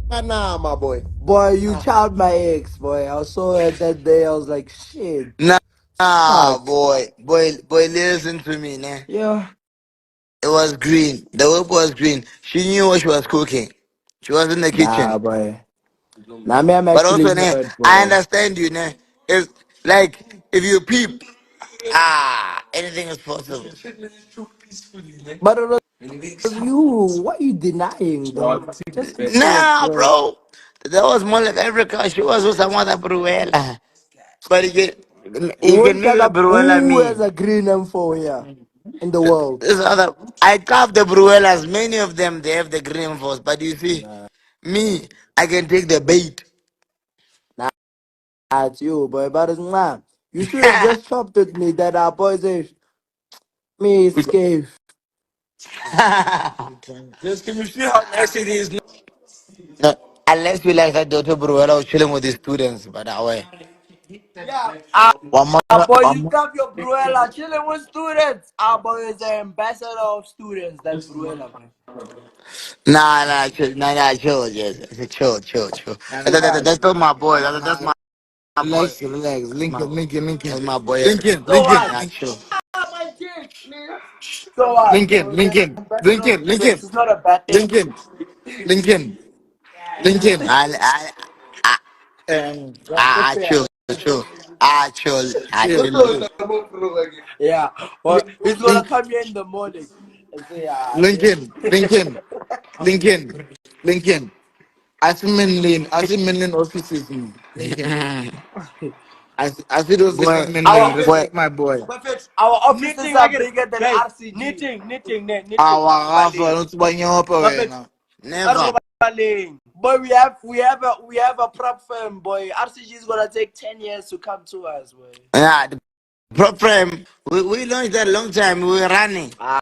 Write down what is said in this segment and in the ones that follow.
Nah, my boy. Boy, you child my ex, boy. I saw her that day. I was like, shit. Nah, Fuck. boy, listen to me, ne? Yeah. It was green. The whip was green. She knew what she was cooking. She was in the Nah, kitchen. boy. Nah, me, I'm But actually also, ne, hurt, I boy. understand you, ne? It's like if you peep, anything is possible. But it was you. What are you denying, dog? Just keep it, Nah, bro. bro. That was more like Africa. She was with some other Bruella. But you can What meet kind the of Bruella who has me. a green M4 here in the world? This other, I carve the Bruellas. Many of them they have the green force. But you see, Nah, me, I can take the bait. nah, it's you, boy. But it's not. You should have just chopped with me that our boys is me escape. Just can you see how nice it is? No, unless you like that daughter Bruella was chilling with the students, but that way. Yeah, One more, boy, one you more. got your Bruella chilling with students. Our boy is the ambassador of students. That Bruella, man. Chill, yes, chill. That's still my boy. That's my boy. Relax, relax. That's my boy. So what? Nah, chill. My dick, man. So what? Lincoln, Bro, the Lincoln, ambassador of Lincoln, students Lincoln, is not a bad thing. Lincoln, Lincoln, Lincoln. I, That's fair. chill. Chill. Yeah. Well, he's gonna come here in the morning and say, ah, this. Lincoln, Lincoln, Lincoln, Lincoln. I see million offices. Lincoln. I see those Boy, Our million. boy. Respect my boy. our offices are bigger than guys, RCG. Our knitting, Rafa, not banyopa Muppet, wena. Never. Boy, we have a prop firm, boy. RCG is gonna take 10 years to come to us, boy. Yeah, the problem. We launched that a long time. We were running. Ah,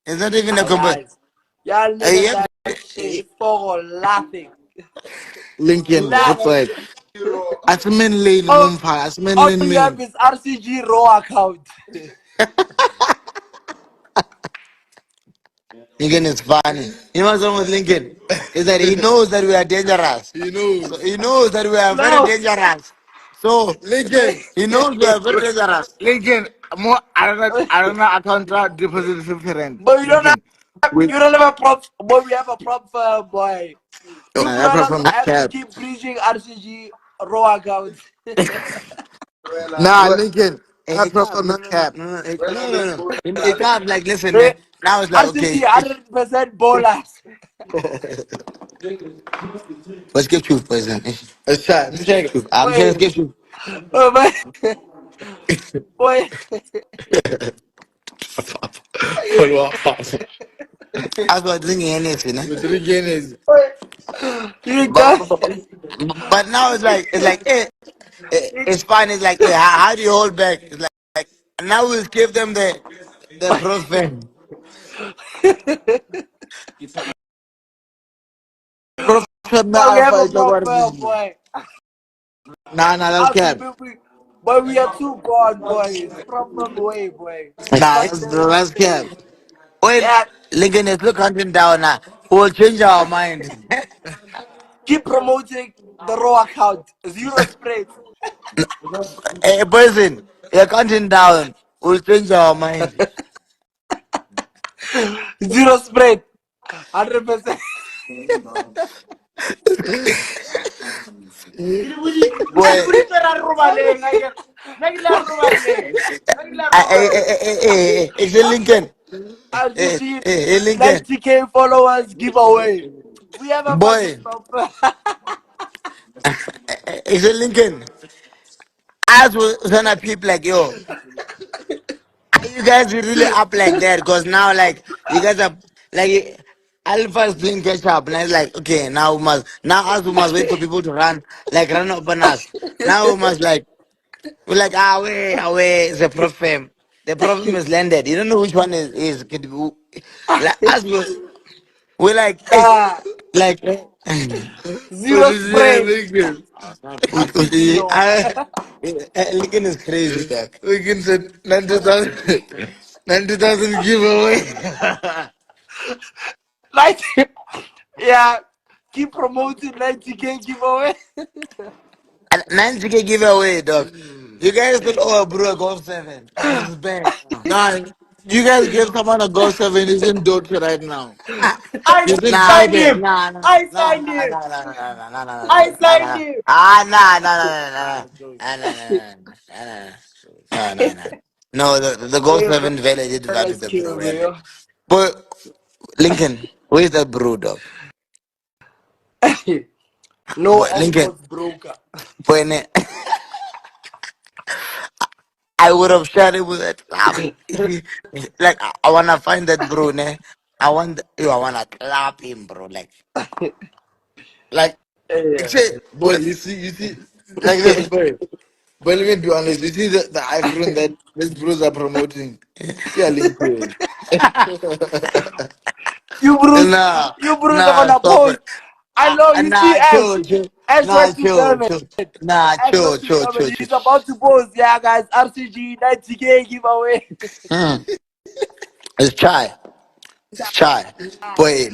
It's not even a combo. guys, y'all You niggas have have shit for laughing, Lincoln, what's laughing. like? Asimin All, mumfa. all you have Asimin. is RCG raw account. Lincoln is funny. You know what's wrong with Lincoln? Is that he knows that we are dangerous. He So knows. he knows that we are very No, dangerous. So Lincoln, he knows we are very dangerous. Lincoln. More I don't know account deposit different. but Lincoln. With you don't have a prop. Boy, we have a prop firm, boy. You that brothers from have to cap. keep breaching RCG raw account. Nah, Lincoln. It That can't. from No, the no, no, cap. no, no. No. It can't. Like, listen, They, man. Now it's like, RCG okay. 100% bowlers. Let's get truth, poison. Let's try. Let me check it. I'm sure let's Boy, get truth. oh, boy. Follow up. I was thinking anything, eh? With three Guineas. You But, got but, but now it's like, it's fine. It's like, how do you hold back? It's like now we'll give them the prophet. Prophet me boy, we have alpha a is the prop word. firm, boy. Nah, that's Us, cap. boy, we are too gone, boys. Prop firm way, boy. Nah, But that's cap. Well, yeah, Lincoln is look hunting down now. We'll change our mind. keep promoting the raw account. Zero spreads. A person, you're counting down. We'll change our mind. Zero spread. 100%. Boy, it's a Lincoln. RCG Lincoln. 90K followers giveaway. We have a fucking Boy, prop. it's a Lincoln. As was gonna peep like yo. Are you guys really up like that? Because now, like, you guys are like Alpha's playing catch up, and it's like, okay, now we must wait for people to run up on us. Now we must like we're like away is a problem. The problem is landed. You don't know which one is like us. We're like, Nah, like. What zero is it, spread. Lincoln? RCG. Lincoln is crazy, dog. Lincoln said 90,000. 90,000 giveaway. 90, Yeah, keep promoting 90K giveaway. 90K giveaway, dog. You guys still owe a bro a Golf 7. It's bad. Nah, you guys give someone a go 7. He's in Dutch right now. I He's in Nah, signed Sweden. him. nah, nah, I nah, signed nah, him. nah, nah, nah, nah, nah, nah, nah, I nah, signed nah. him. Ah, nah, nah, nah, nah, nah, nah, nah, nah, nah, nah, nah. No, the Golf Yeah, 7 value did value let's the bro, kill really. real. But Lincoln, where's that bro, dog? No But Lincoln, offboard broker. when I would have shared it with that clap. Like I wanna find that bro, ne? I wanna clap him, bro. Like Yeah. shit. Boy, you see, like this, boy. But let me be honest. You see the iPhone that these bros are promoting. Yeah, LinkedIn. You Bruce, Nah, you Bruce are nah, gonna stop post. it. I know you see Nah, chill, chill. Nah, chill, S27. chill. Nah, chill, chill, S27. chill, chill. He's about to post. Yeah, guys. RCG 90K giveaway. Hmm. It's chai. It's chai. Boy,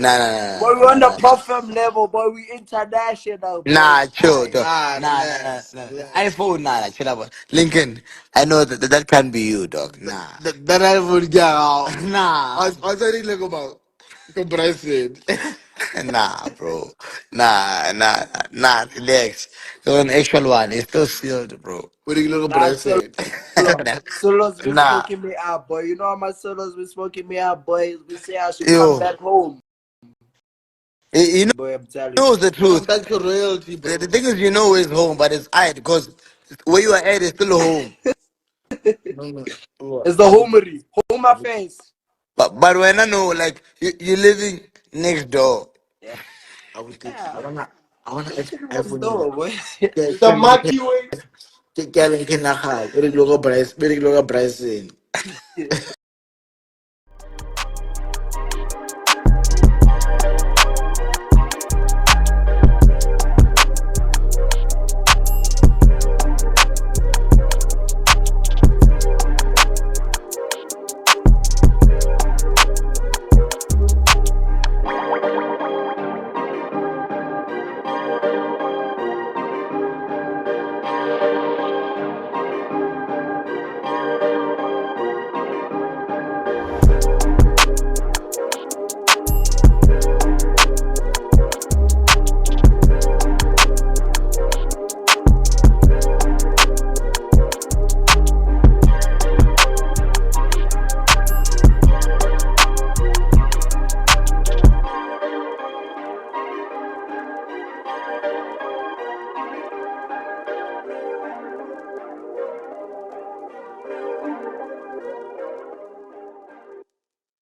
Boy, we on the nah. profile level, boy. We international, boy. Nah, chill, Aye. though. Nah, Nah. relax, relax. iPhone, nah, chill out. Lincoln, I know that can't be you, dog. Nah. That iPhone, yeah. Nah. I was already like about comparison. Nah, bro. Nah, relax. You're an actual one. It's still sealed, bro. What do you look Nah, comparison? Solos been Nah. smoking me up, boy. You know how my Solos been smoking me up, boy. We say I should come Yo. back home. You Boy, I'm telling know you. the Come truth. back to royalty, The bro. thing is, you know it's home, but it's I because where you are at is still home. No, no. Oh, It's the homery. Home affairs. But when I know, like, you living next door. Yeah. I would take. Yeah. I wanna Next iPhone here. door, boy. The Can Milky Way. Kaya lang kinakal. Very low ka price. Very low ka price.